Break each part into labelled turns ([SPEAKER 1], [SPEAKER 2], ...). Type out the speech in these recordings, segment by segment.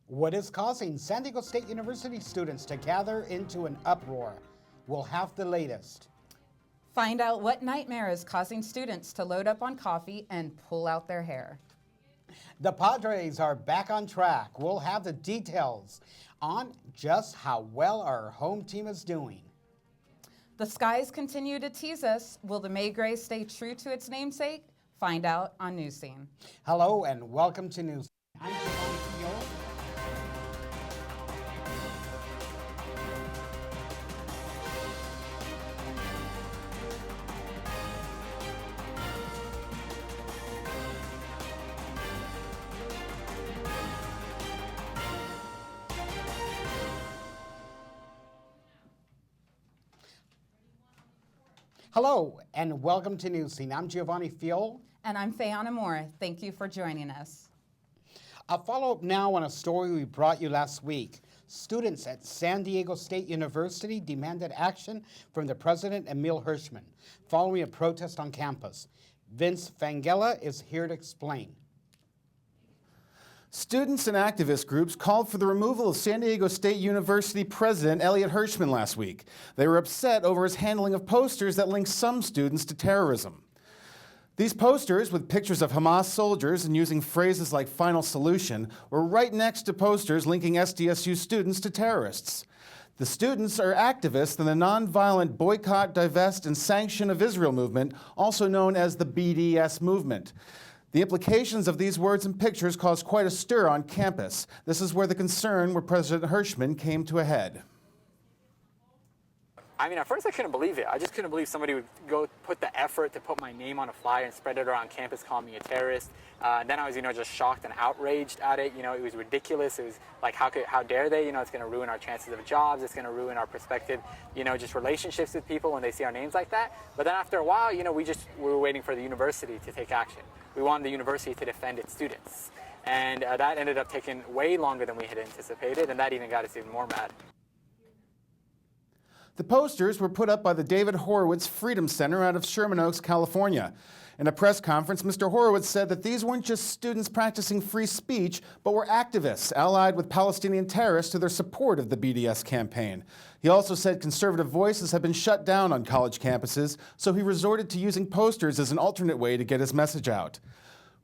[SPEAKER 1] What is causing San Diego State University students to gather into an uproar? We'll have the latest.
[SPEAKER 2] Find out what nightmare is causing students to load up on coffee and pull out their hair.
[SPEAKER 1] The Padres are back on track. We'll have the details on just how well our home team is doing.
[SPEAKER 2] The skies continue to tease us. Will the May Gray stay true to its namesake? Find out on Newscene.
[SPEAKER 1] Hello and welcome to Newscast. I'm Giovanni Fiol. Hello and welcome to Newscene. I'm Giovanni Fiol.
[SPEAKER 2] And I'm Fayana Moore. Thank you for joining us.
[SPEAKER 1] A follow-up now on a story we brought you last week. Students at San Diego State University demanded action from the president, Emil Hirschman, following a protest on campus. Vince Fangella is here to explain.
[SPEAKER 3] Students and activist groups called for the removal of San Diego State University President Elliot Hirschman last week. They were upset over his handling of posters that linked some students to terrorism. These posters, with pictures of Hamas soldiers and using phrases like final solution, were right next to posters linking SDSU students to terrorists. The students are activists in the nonviolent Boycott, Divest, and Sanction of Israel movement, also known as the BDS movement. The implications of these words and pictures caused quite a stir on campus. This is where the concern with President Hirschman came to a head.
[SPEAKER 4] I mean, at first I couldn't believe it. I just couldn't believe somebody would go put the effort to put my name on a flyer and spread it around campus, call me a terrorist. Then I was, just shocked and outraged at it. It was ridiculous. It was like, how dare they? It's going to ruin our chances of jobs. It's going to ruin our prospective, just relationships with people when they see our names like that. But then after a while, we were waiting for the university to take action. We wanted the university to defend its students. And that ended up taking way longer than we had anticipated, and that even got us even more mad.
[SPEAKER 3] The posters were put up by the David Horowitz Freedom Center out of Sherman Oaks, California. In a press conference, Mr. Horowitz said that these weren't just students practicing free speech, but were activists allied with Palestinian terrorists to their support of the BDS campaign. He also said conservative voices have been shut down on college campuses, so he resorted to using posters as an alternate way to get his message out.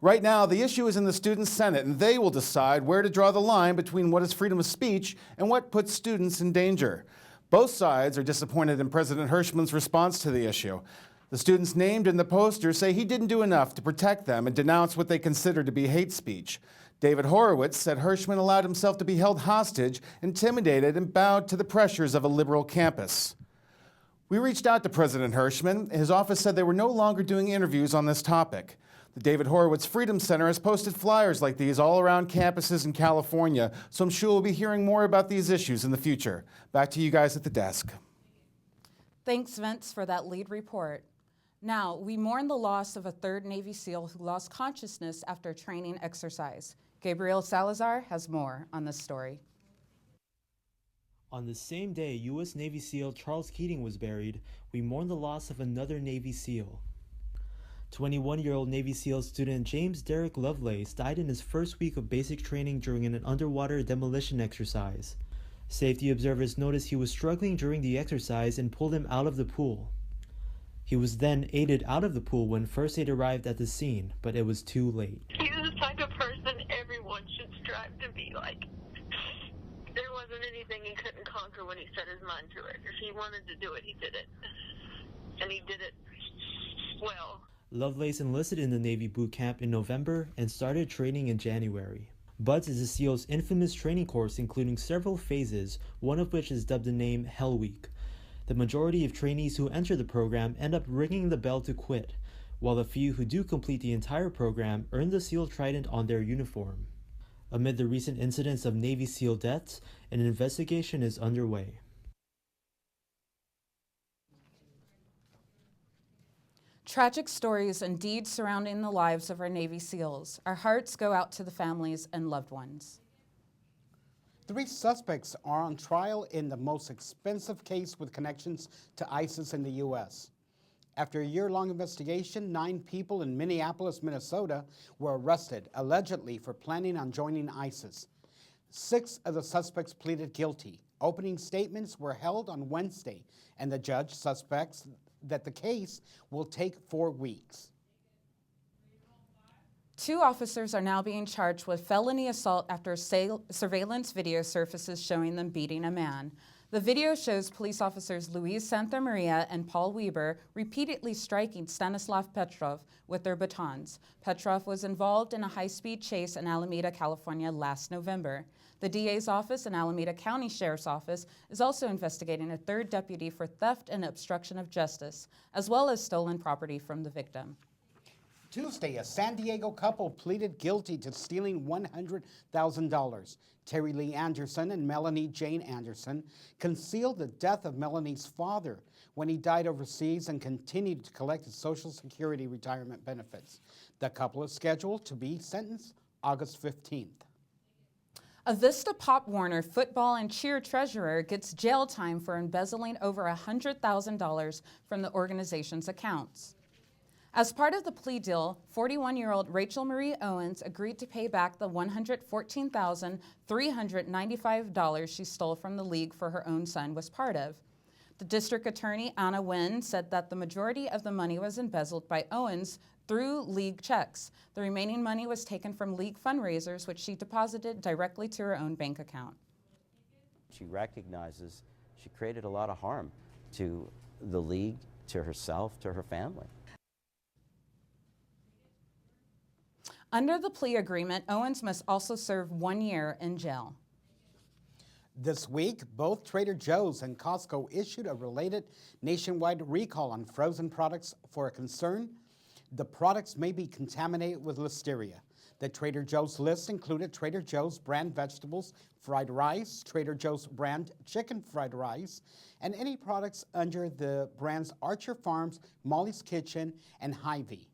[SPEAKER 3] Right now, the issue is in the Student Senate, and they will decide where to draw the line between what is freedom of speech and what puts students in danger. Both sides are disappointed in President Hirschman's response to the issue. The students named in the poster say he didn't do enough to protect them and denounce what they consider to be hate speech. David Horowitz said Hirschman allowed himself to be held hostage, intimidated, and bowed to the pressures of a liberal campus. We reached out to President Hirschman. His office said they were no longer doing interviews on this topic. The David Horowitz Freedom Center has posted flyers like these all around campuses in California, so I'm sure we'll be hearing more about these issues in the future. Back to you guys at the desk.
[SPEAKER 2] Thanks, Vince, for that lead report. Now, we mourn the loss of a third Navy SEAL who lost consciousness after a training exercise. Gabriel Salazar has more on this story.
[SPEAKER 5] On the same day U.S. Navy SEAL Charles Keating was buried, we mourn the loss of another Navy SEAL. 21-year-old Navy SEAL student James Derek Lovelace died in his first week of basic training during an underwater demolition exercise. Safety observers noticed he was struggling during the exercise and pulled him out of the pool. He was then aided out of the pool when first aid arrived at the scene, but it was too late.
[SPEAKER 6] He was the type of person everyone should strive to be like. There wasn't anything he couldn't conquer when he set his mind to it. If he wanted to do it, he did it. And he did it well.
[SPEAKER 5] Lovelace enlisted in the Navy boot camp in November and started training in January. BUDS is the SEAL's infamous training course including several phases, one of which is dubbed the name Hell Week. The majority of trainees who enter the program end up ringing the bell to quit, while the few who do complete the entire program earn the SEAL Trident on their uniform. Amid the recent incidents of Navy SEAL deaths, an investigation is underway.
[SPEAKER 2] Tragic stories indeed surrounding the lives of our Navy SEALs. Our hearts go out to the families and loved ones.
[SPEAKER 1] 3 suspects are on trial in the most expensive case with connections to ISIS in the U.S. After a year-long investigation, 9 people in Minneapolis, Minnesota were arrested, allegedly for planning on joining ISIS. 6 of the suspects pleaded guilty. Opening statements were held on Wednesday, and the judge suspects that the case will take 4 weeks.
[SPEAKER 2] 2 officers are now being charged with felony assault after surveillance video surfaces showing them beating a man. The video shows police officers Luis Santamaria and Paul Weber repeatedly striking Stanislav Petrov with their batons. Petrov was involved in a high-speed chase in Alameda, California last November. The DA's office and Alameda County Sheriff's Office is also investigating a 3rd deputy for theft and obstruction of justice, as well as stolen property from the victim.
[SPEAKER 1] Tuesday, a San Diego couple pleaded guilty to stealing $100,000. Terry Lee Anderson and Melanie Jane Anderson concealed the death of Melanie's father when he died overseas and continued to collect his Social Security retirement benefits. The couple is scheduled to be sentenced August 15th.
[SPEAKER 2] A Vista Pop Warner football and cheer treasurer gets jail time for embezzling over $100,000 from the organization's accounts. As part of the plea deal, 41-year-old Rachel Marie Owens agreed to pay back the $114,395 she stole from the league for her own son was part of. The district attorney, Anna Wynn, said that the majority of the money was embezzled by Owens through league checks. The remaining money was taken from league fundraisers, which she deposited directly to her own bank account.
[SPEAKER 7] She recognizes she created a lot of harm to the league, to herself, to her family.
[SPEAKER 2] Under the plea agreement, Owens must also serve 1 year in jail.
[SPEAKER 1] This week, both Trader Joe's and Costco issued a related nationwide recall on frozen products for a concern the products may be contaminated with listeria. The Trader Joe's list included Trader Joe's brand vegetables, fried rice, Trader Joe's brand chicken fried rice, and any products under the brands Archer Farms, Molly's Kitchen, and Hy-Vee.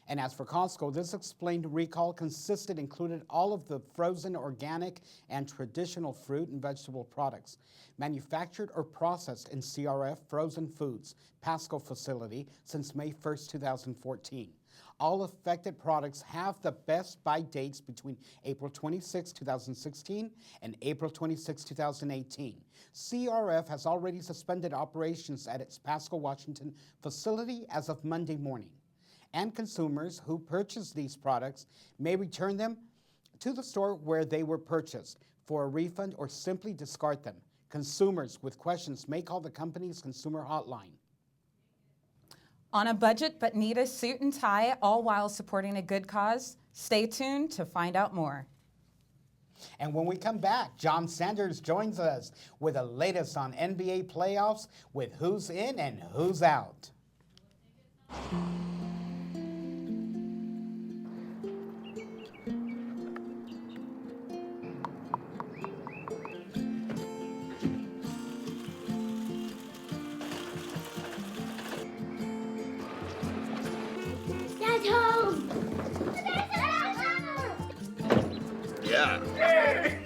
[SPEAKER 1] And as for Costco, this explained recall included all of the frozen, organic, and traditional fruit and vegetable products manufactured or processed in CRF Frozen Foods Pasco facility since May 1st, 2014. All affected products have the best buy dates between April 26, 2016 and April 26, 2018. CRF has already suspended operations at its Pasco, Washington facility as of Monday morning. And consumers who purchase these products may return them to the store where they were purchased for a refund or simply discard them. Consumers with questions may call the company's consumer hotline.
[SPEAKER 2] On a budget but need a suit and tie, all while supporting a good cause? Stay tuned to find out more.
[SPEAKER 1] And when we come back, John Sanders joins us with the latest on NBA playoffs with who's in and who's out.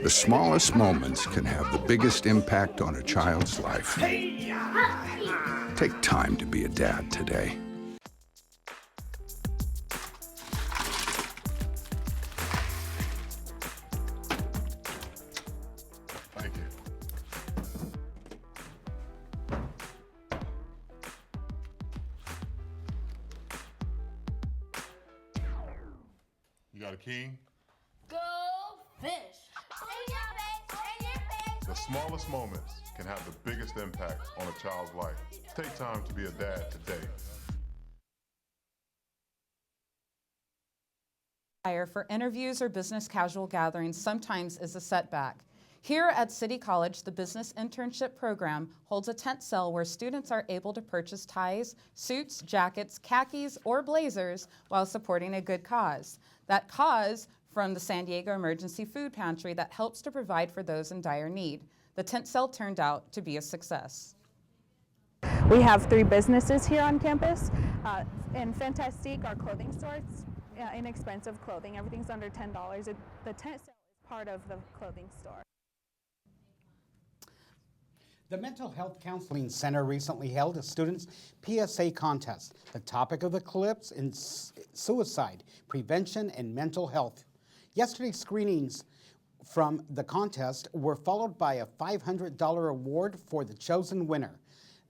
[SPEAKER 8] The smallest moments can have the biggest impact on a child's life. Take time to be a dad today.
[SPEAKER 9] Thank you. You got a king?
[SPEAKER 10] Go fish! In your face! In your face!
[SPEAKER 9] The smallest moments can have the biggest impact on a child's life. Take time to be a dad today.
[SPEAKER 2] For interviews or business casual gatherings sometimes is a setback. Here at City College, the Business Internship Program holds a tent sale where students are able to purchase ties, suits, jackets, khakis, or blazers while supporting a good cause. That cause from the San Diego Emergency Food Pantry that helps to provide for those in dire need. The tent sale turned out to be a success.
[SPEAKER 11] We have 3 businesses here on campus. In Fantastique, our clothing store, it's inexpensive clothing. Everything's under $10. The tent sale is part of the clothing store.
[SPEAKER 1] The Mental Health Counseling Center recently held a students' PSA contest. The topic of the clips is suicide, prevention, and mental health. Yesterday's screenings from the contest were followed by a $500 award for the chosen winner.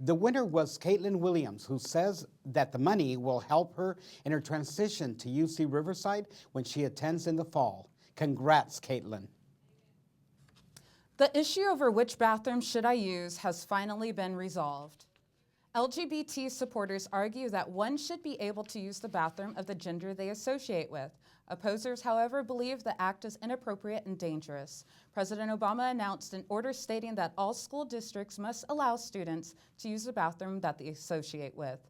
[SPEAKER 1] The winner was Caitlin Williams, who says that the money will help her in her transition to UC Riverside when she attends in the fall. Congrats, Caitlin.
[SPEAKER 2] The issue over which bathroom should I use has finally been resolved. LGBT supporters argue that one should be able to use the bathroom of the gender they associate with. Opposers, however, believe the act is inappropriate and dangerous. President Obama announced an order stating that all school districts must allow students to use the bathroom that they associate with.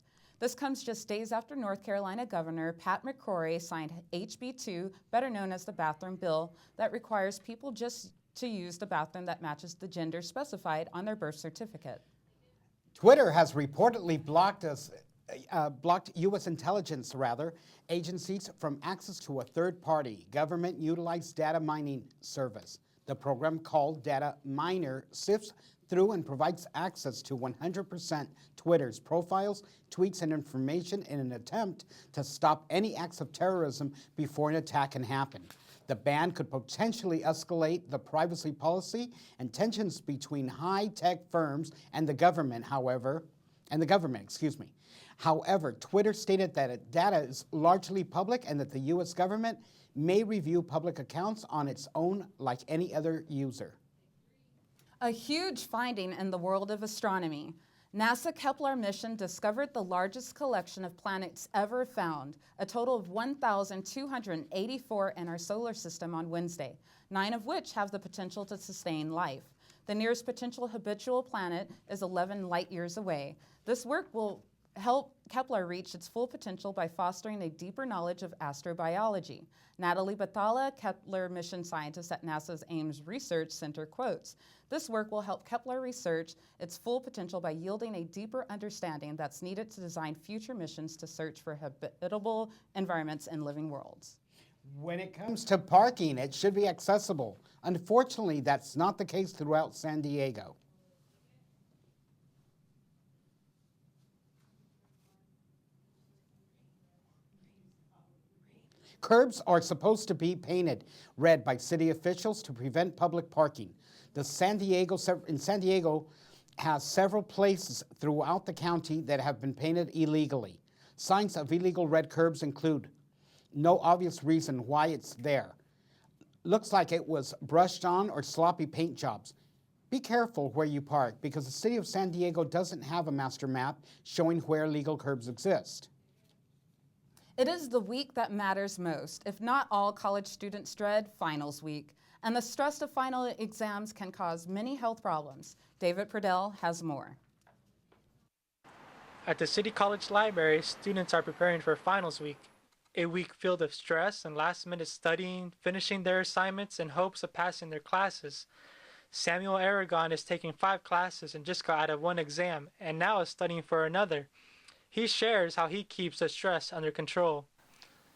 [SPEAKER 2] This comes just days after North Carolina Governor Pat McCrory signed HB 2, better known as the bathroom bill, that requires people just to use the bathroom that matches the gender specified on their birth certificate.
[SPEAKER 1] Twitter has reportedly blocked U.S. intelligence agencies from access to a third-party government-utilized data mining service. The program, called Data Miner, sifts through and provides access to 100% Twitter's profiles, tweets, and information in an attempt to stop any acts of terrorism before an attack can happen. The ban could potentially escalate the privacy policy and tensions between high-tech firms and the government, However, Twitter stated that its data is largely public and that the U.S. government may review public accounts on its own like any other user.
[SPEAKER 2] A huge finding in the world of astronomy. NASA Kepler mission discovered the largest collection of planets ever found, a total of 1,284 in our solar system on Wednesday, 9 of which have the potential to sustain life. The nearest potential habitable planet is 11 light years away. This work will help Kepler reach its full potential by fostering a deeper knowledge of astrobiology. Natalie Bathala, Kepler mission scientist at NASA's Ames Research Center, quotes, "This work will help Kepler research its full potential by yielding a deeper understanding that's needed to design future missions to search for habitable environments in living worlds."
[SPEAKER 1] When it comes to parking, it should be accessible. Unfortunately, that's not the case throughout San Diego. Curbs are supposed to be painted red by city officials to prevent public parking. San Diego has several places throughout the county that have been painted illegally. Signs of illegal red curbs include no obvious reason why it's there. Looks like it was brushed on or sloppy paint jobs. Be careful where you park because the city of San Diego doesn't have a master map showing where legal curbs exist.
[SPEAKER 2] It is the week that matters most. If not all college students dread finals week, and the stress of final exams can cause many health problems. David Purdell has more.
[SPEAKER 12] At the City College Library, students are preparing for finals week, a week filled of stress and last-minute studying, finishing their assignments in hopes of passing their classes. Samuel Aragon is taking 5 classes and just got out of one exam, and now is studying for another. He shares how he keeps the stress under control.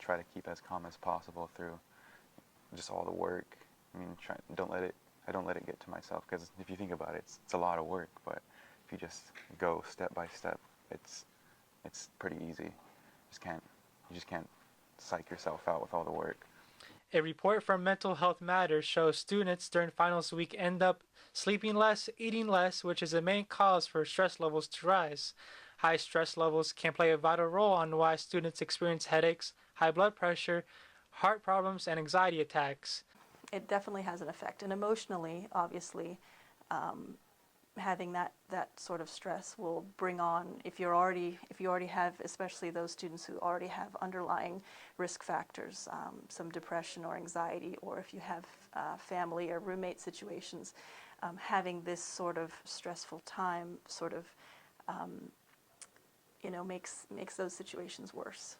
[SPEAKER 13] Try to keep as calm as possible through just all the work. I mean, I don't let it get to myself, because if you think about it, it's a lot of work. But if you just go step by step, it's pretty easy. You just can't psych yourself out with all the work.
[SPEAKER 12] A report from Mental Health Matters shows students during finals week end up sleeping less, eating less, which is the main cause for stress levels to rise. High stress levels can play a vital role on why students experience headaches, high blood pressure, heart problems, and anxiety attacks.
[SPEAKER 14] It definitely has an effect, and emotionally, obviously, having that sort of stress will bring on, if you already have, especially those students who already have underlying risk factors, some depression or anxiety, or if you have family or roommate situations, having this sort of stressful time sort of makes those situations worse.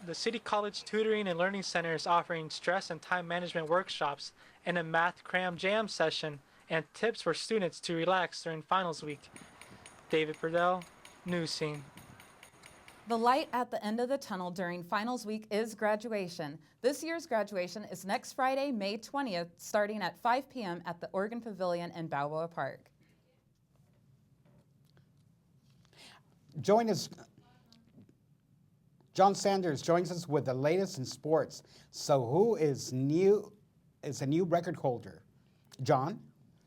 [SPEAKER 12] The City College Tutoring and Learning Center is offering stress and time management workshops and a math cram jam session and tips for students to relax during finals week. David Purdell, Newscene.
[SPEAKER 2] The light at the end of the tunnel during finals week is graduation. This year's graduation is next Friday, May 20th, starting at 5 p.m. at the Oregon Pavilion in Balboa Park.
[SPEAKER 1] John Sanders joins us with the latest in sports. So who is a new record holder John?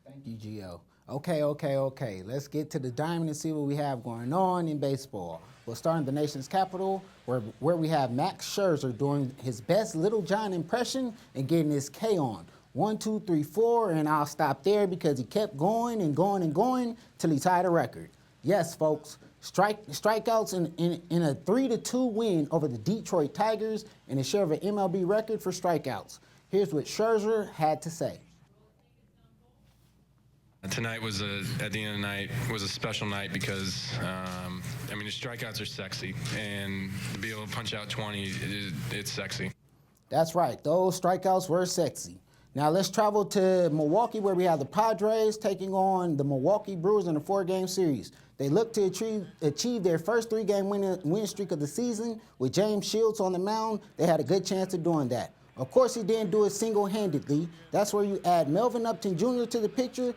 [SPEAKER 15] Thank you, Gio. Okay. Let's get to the diamond and see what we have going on in baseball. We'll start in the nation's capital, where we have Max Scherzer doing his best Little John impression and getting his K on. 1, 2, 3, 4, and I'll stop there because he kept going and going and going till he tied a record. Yes, folks, strikeouts in a 3-2 win over the Detroit Tigers and a share of an MLB record for strikeouts. Here's what Scherzer had to say.
[SPEAKER 16] Tonight was at the end of the night was a special night because the strikeouts are sexy, and to be able to punch out 20, it's sexy.
[SPEAKER 15] That's right, those strikeouts were sexy. Now let's travel to Milwaukee, where we have the Padres taking on the Milwaukee Brewers in a 4-game series. They look to achieve their first 3-game win streak of the season. With James Shields on the mound, they had a good chance of doing that. Of course, he didn't do it single-handedly. That's where you add Melvin Upton Jr. to the picture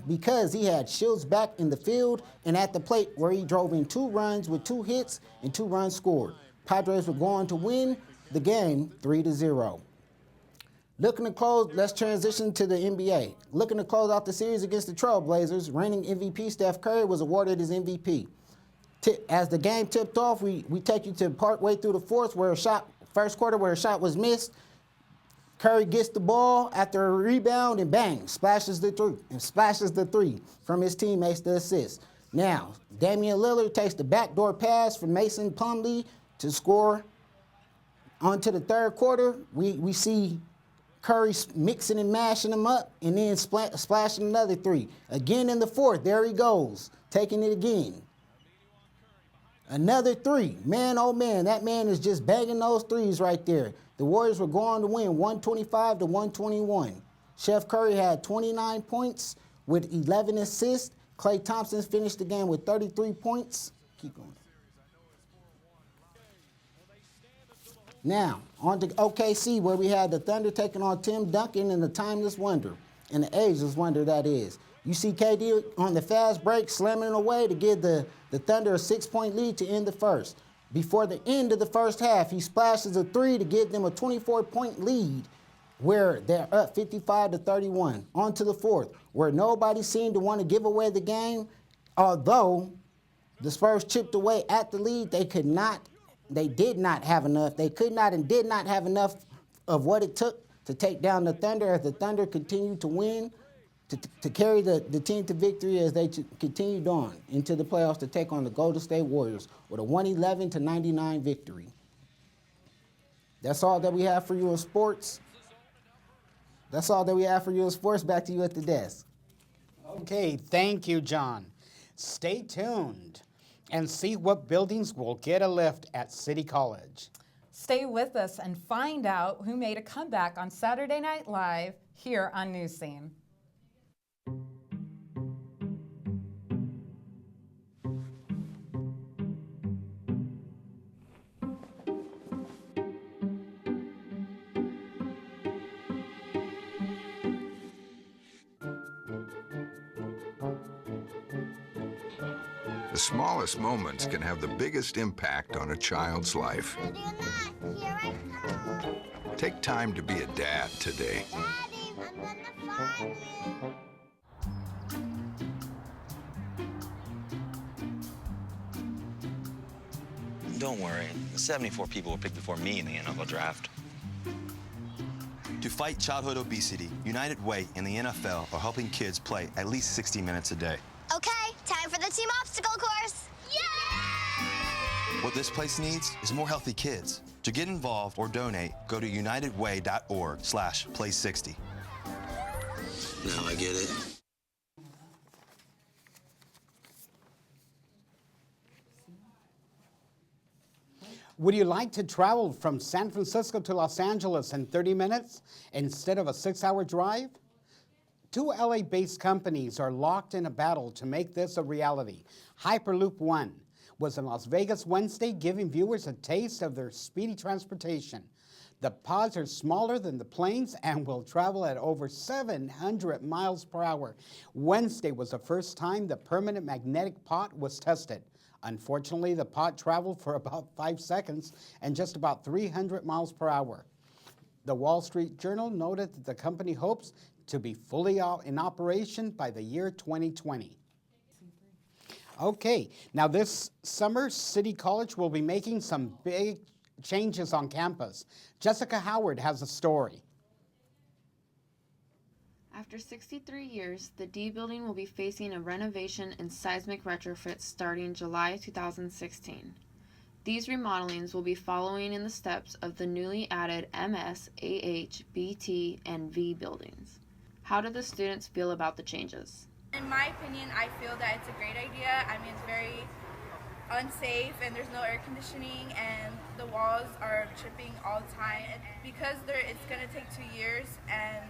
[SPEAKER 15] because he had Shields back in the field and at the plate, where he drove in 2 runs with 2 hits and 2 runs scored. Padres were going to win the game 3-0. Looking to close, let's transition to the NBA. Looking to close out the series against the Trailblazers, reigning MVP Steph Curry was awarded his MVP. As the game tipped off, we take you to partway through the first quarter where a shot was missed. Curry gets the ball after a rebound and bang, splashes the three from his teammates to assist. Now, Damian Lillard takes the backdoor pass from Mason Plumlee to score. On to the third quarter, we see Curry mixing and mashing them up and then splashing another 3. Again in the fourth, there he goes, taking it again. Another 3. Man, oh man, that man is just banging those 3s right there. The Warriors were going to win 125-121. Chef Curry had 29 points with 11 assists. Klay Thompson finished the game with 33 points. Keep going. Now, on to OKC, where we had the Thunder taking on Tim Duncan and the Timeless Wonder, and the Ageless Wonder, that is. You see KD on the fast break slamming away to give the Thunder a 6-point lead to end the first. Before the end of the first half, he splashes a 3 to give them a 24-point lead, where they're up 55-31. On to the fourth, where nobody seemed to want to give away the game. Although the Spurs chipped away at the lead, they did not have enough. They could not and did not have enough of what it took to take down the Thunder, as the Thunder continued to win, to carry the team to victory as they continued on into the playoffs to take on the Golden State Warriors with a 111-99 victory. That's all that we have for you in sports. Back to you at the desk.
[SPEAKER 1] Okay, thank you, John. Stay tuned and see what buildings will get a lift at City College.
[SPEAKER 2] Stay with us and find out who made a comeback on Saturday Night Live here on Newscene.
[SPEAKER 8] The smallest moments can have the biggest impact on a child's life. Take time to be a dad today.
[SPEAKER 17] Don't worry, 74 people were picked before me in the NFL draft.
[SPEAKER 18] To fight childhood obesity, United Way and the NFL are helping kids play at least 60 minutes a day.
[SPEAKER 10] Okay, time for the team obstacle course. Yay!
[SPEAKER 18] What this place needs is more healthy kids. To get involved or donate, go to unitedway.org/play60.
[SPEAKER 17] Now I get it.
[SPEAKER 1] Would you like to travel from San Francisco to Los Angeles in 30 minutes instead of a 6-hour drive? 2 LA-based companies are locked in a battle to make this a reality. Hyperloop One was in Las Vegas Wednesday, giving viewers a taste of their speedy transportation. The pods are smaller than the planes and will travel at over 700 miles per hour. Wednesday was the first time the permanent magnetic pod was tested. Unfortunately, the pod traveled for about 5 seconds and just about 300 miles per hour. The Wall Street Journal noted that the company hopes to be fully in operation by the year 2020. Okay, now this summer, City College will be making some big changes on campus. Jessica Howard has a story.
[SPEAKER 19] After 63 years, the D building will be facing a renovation and seismic retrofit starting July 2016. These remodelings will be following in the steps of the newly added MS, AH, BT, and V buildings. How do the students feel about the changes?
[SPEAKER 20] In my opinion, I feel that it's a great idea. I mean, it's very unsafe and there's no air conditioning and the walls are tripping all the time. Because it's going to take 2 years and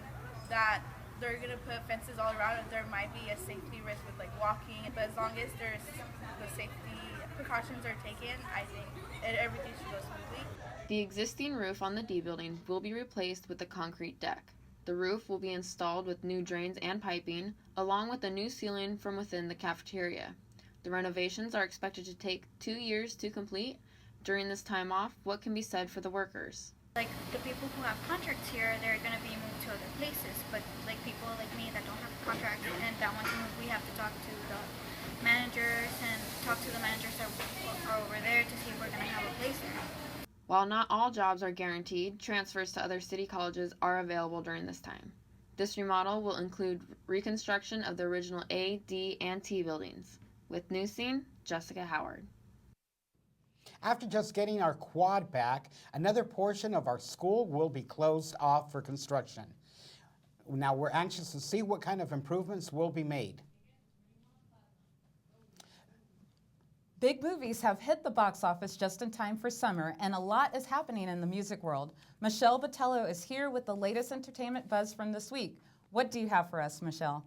[SPEAKER 20] that they're going to put fences all around it, there might be a safety risk with like walking. But as long as the safety precautions are taken, I think everything should go smoothly.
[SPEAKER 19] The existing roof on the D building will be replaced with a concrete deck. The roof will be installed with new drains and piping, along with a new ceiling from within the cafeteria. The renovations are expected to take 2 years to complete. During this time off, what can be said for the workers?
[SPEAKER 21] Like the people who have contracts here, they're going to be moved to other places, but like people like me that don't have contracts and that want to move, we have to talk to the managers and talk to the managers that are over there to see if we're going to have a place there.
[SPEAKER 19] While not all jobs are guaranteed, transfers to other city colleges are available during this time. This remodel will include reconstruction of the original A, D, and T buildings. With Newscene, Jessica Howard.
[SPEAKER 1] After just getting our quad back, another portion of our school will be closed off for construction. Now we're anxious to see what kind of improvements will be made.
[SPEAKER 2] Big movies have hit the box office just in time for summer, and a lot is happening in the music world. Michelle Botello is here with the latest entertainment buzz from this week. What do you have for us, Michelle?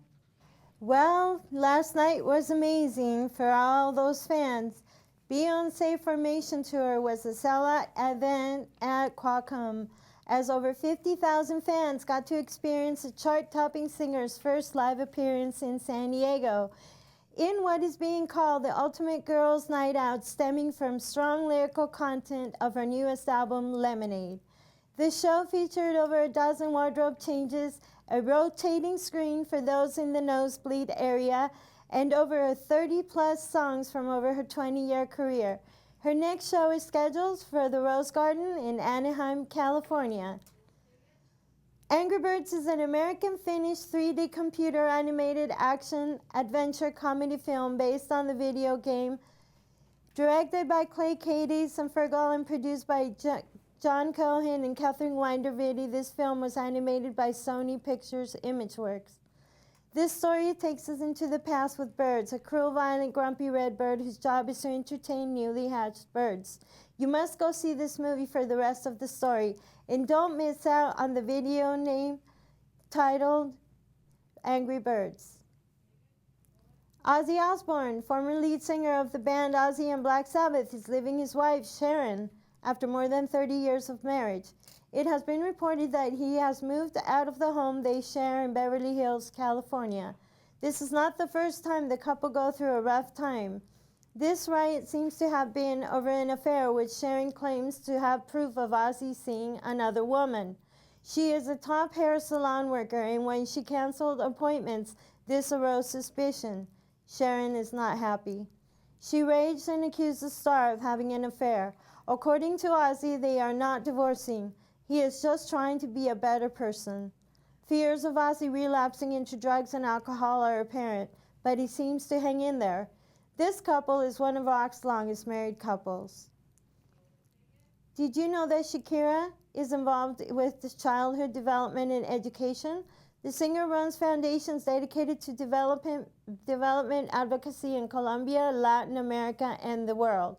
[SPEAKER 22] Well, last night was amazing for all those fans. Beyoncé Formation Tour was a sellout event at Qualcomm, as over 50,000 fans got to experience the chart-topping singer's first live appearance in San Diego, in what is being called the ultimate girls' night out, stemming from strong lyrical content of her newest album, Lemonade. The show featured over a dozen wardrobe changes, a rotating screen for those in the nosebleed area, and over 30-plus songs from over her 20-year career. Her next show is scheduled for the Rose Garden in Anaheim, California. Angry Birds is an American-Finnish 3D computer-animated action-adventure comedy film based on the video game. Directed by Clay Cadiz and Fergal and produced by John Cohen and Catherine Windervidi, this film was animated by Sony Pictures Imageworks. This story takes us into the past with Birds, a cruel, violent, grumpy red bird whose job is to entertain newly hatched birds. You must go see this movie for the rest of the story. And don't miss out on the video name titled Angry Birds. Ozzy Osbourne, former lead singer of the band Ozzy and Black Sabbath, is leaving his wife, Sharon, after more than 30 years of marriage. It has been reported that he has moved out of the home they share in Beverly Hills, California. This is not the first time the couple go through a rough time. This riot seems to have been over an affair which Sharon claims to have proof of Ozzy seeing another woman. She is a top hair salon worker, and when she canceled appointments, this arose suspicion. Sharon is not happy. She raged and accused the star of having an affair. According to Ozzy, they are not divorcing. He is just trying to be a better person. Fears of Ozzy relapsing into drugs and alcohol are apparent, but he seems to hang in there. This couple is one of rock's longest married couples. Did you know that Shakira is involved with childhood development and education? The singer runs foundations dedicated to development advocacy in Colombia, Latin America, and the world.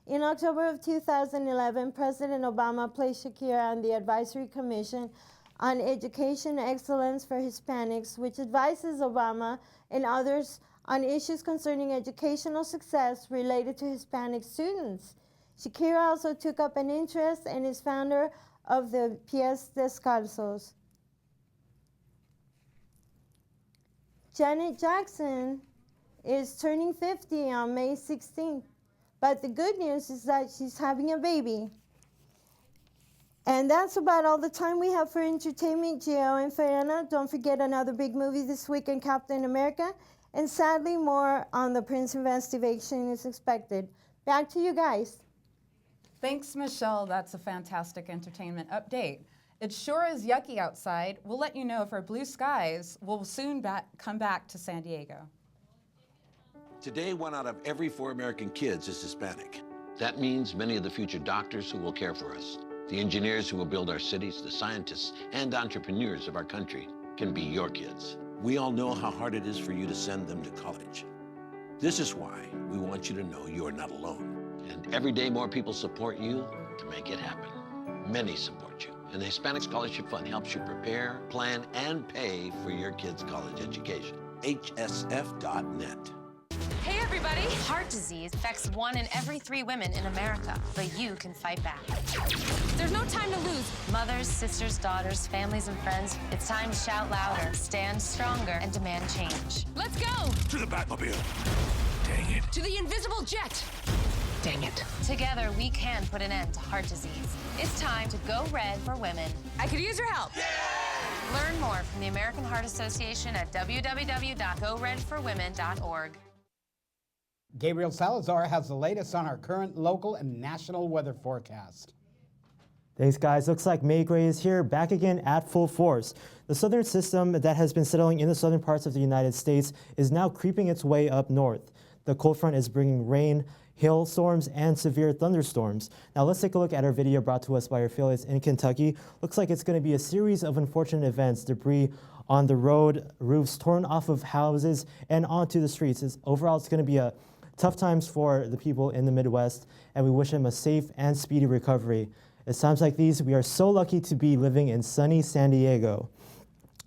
[SPEAKER 22] In October of 2011, President Obama placed Shakira on the Advisory Commission on Education Excellence for Hispanics, which advises Obama and others on issues concerning educational success related to Hispanic students. Shakira also took up an interest and is founder of the Pies Descalzos. Janet Jackson is turning 50 on May 16th. But the good news is that she's having a baby. And that's about all the time we have for entertainment. Gio and Fiona, don't forget another big movie this week in Captain America. And sadly, more on the Prince investigation is expected. Back to you guys.
[SPEAKER 2] Thanks, Michelle. That's a fantastic entertainment update. It sure is yucky outside. We'll let you know if our blue skies will soon come back to San Diego.
[SPEAKER 3] Today, 1 out of every 4 American kids is Hispanic. That means many of the future doctors who will care for us, the engineers who will build our cities, the scientists and entrepreneurs of our country can be your kids. We all know how hard it is for you to send them to college. This is why we want you to know you are not alone. And every day more people support you to make it happen. Many support you. And the Hispanic Scholarship Fund helps you prepare, plan, and pay for your kids' college education. HSF.net.
[SPEAKER 4] Hey everybody! Heart disease affects 1 in every 3 women in America, but you can fight back. There's no time to lose. Mothers, sisters, daughters, families, and friends, it's time to shout louder, stand stronger, and demand change. Let's go!
[SPEAKER 3] To the Batmobile. Dang it.
[SPEAKER 4] To the invisible jet! Dang it. Together, we can put an end to heart disease. It's time to go red for women. I could use your help. Yeah! Learn more from the American Heart Association at www.goredforwomen.org.
[SPEAKER 1] Gabriel Salazar has the latest on our current local and national weather forecast.
[SPEAKER 5] Thanks, guys. Looks like May Gray is here, back again at full force. The southern system that has been settling in the southern parts of the United States is now creeping its way up north. The cold front is bringing rain, hailstorms, and severe thunderstorms. Now let's take a look at our video brought to us by our affiliates in Kentucky. Looks like it's going to be a series of unfortunate events, debris on the road, roofs torn off of houses, and onto the streets. Overall, it's going to be a tough times for the people in the Midwest, and we wish them a safe and speedy recovery. At times like these, we are so lucky to be living in sunny San Diego.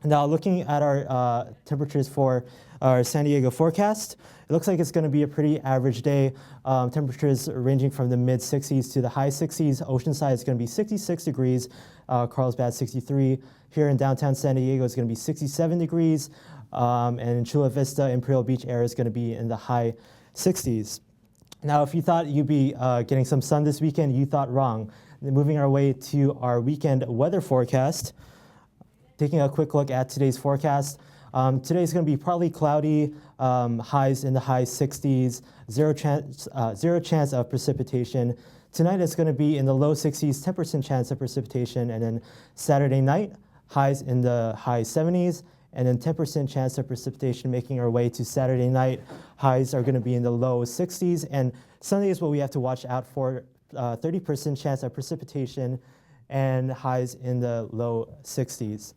[SPEAKER 5] Now, looking at our temperatures for our San Diego forecast, it looks like it's going to be a pretty average day. Temperatures ranging from the mid 60s to the high 60s. Oceanside is going to be 66 degrees, Carlsbad 63. Here in downtown San Diego, it's going to be 67 degrees, and in Chula Vista, Imperial Beach area is going to be in the high 60s. Now, if you thought you'd be getting some sun this weekend, you thought wrong. Moving our way to our weekend weather forecast. Taking a quick look at today's forecast. Today's going to be partly cloudy, highs in the high 60s, zero chance of precipitation. Tonight it's going to be in the low 60s, 10% chance of precipitation, and then Saturday night, highs in the high 70s, and then 10% chance of precipitation. Making our way to Saturday night, highs are going to be in the low 60s, and Sunday is what we have to watch out for, 30% chance of precipitation, and highs in the low 60s.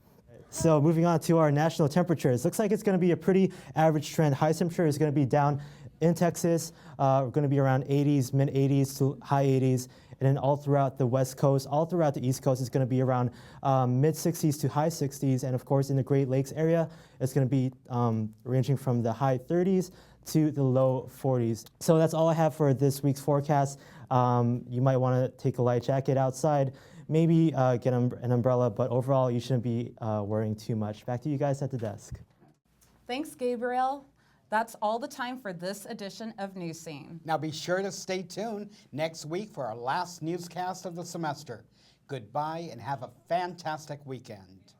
[SPEAKER 5] So moving on to our national temperatures, looks like it's going to be a pretty average trend. High temperature is going to be down in Texas. We're going to be around 80s, mid 80s to high 80s. And then all throughout the West Coast, all throughout the East Coast, it's going to be around mid 60s to high 60s. And of course, in the Great Lakes area, it's going to be ranging from the high 30s to the low 40s. So that's all I have for this week's forecast. You might want to take a light jacket outside. Maybe get an umbrella, but overall, you shouldn't be worrying too much. Back to you guys at the desk.
[SPEAKER 2] Thanks, Gabriel. That's all the time for this edition of Newscene.
[SPEAKER 1] Now be sure to stay tuned next week for our last newscast of the semester. Goodbye and have a fantastic weekend.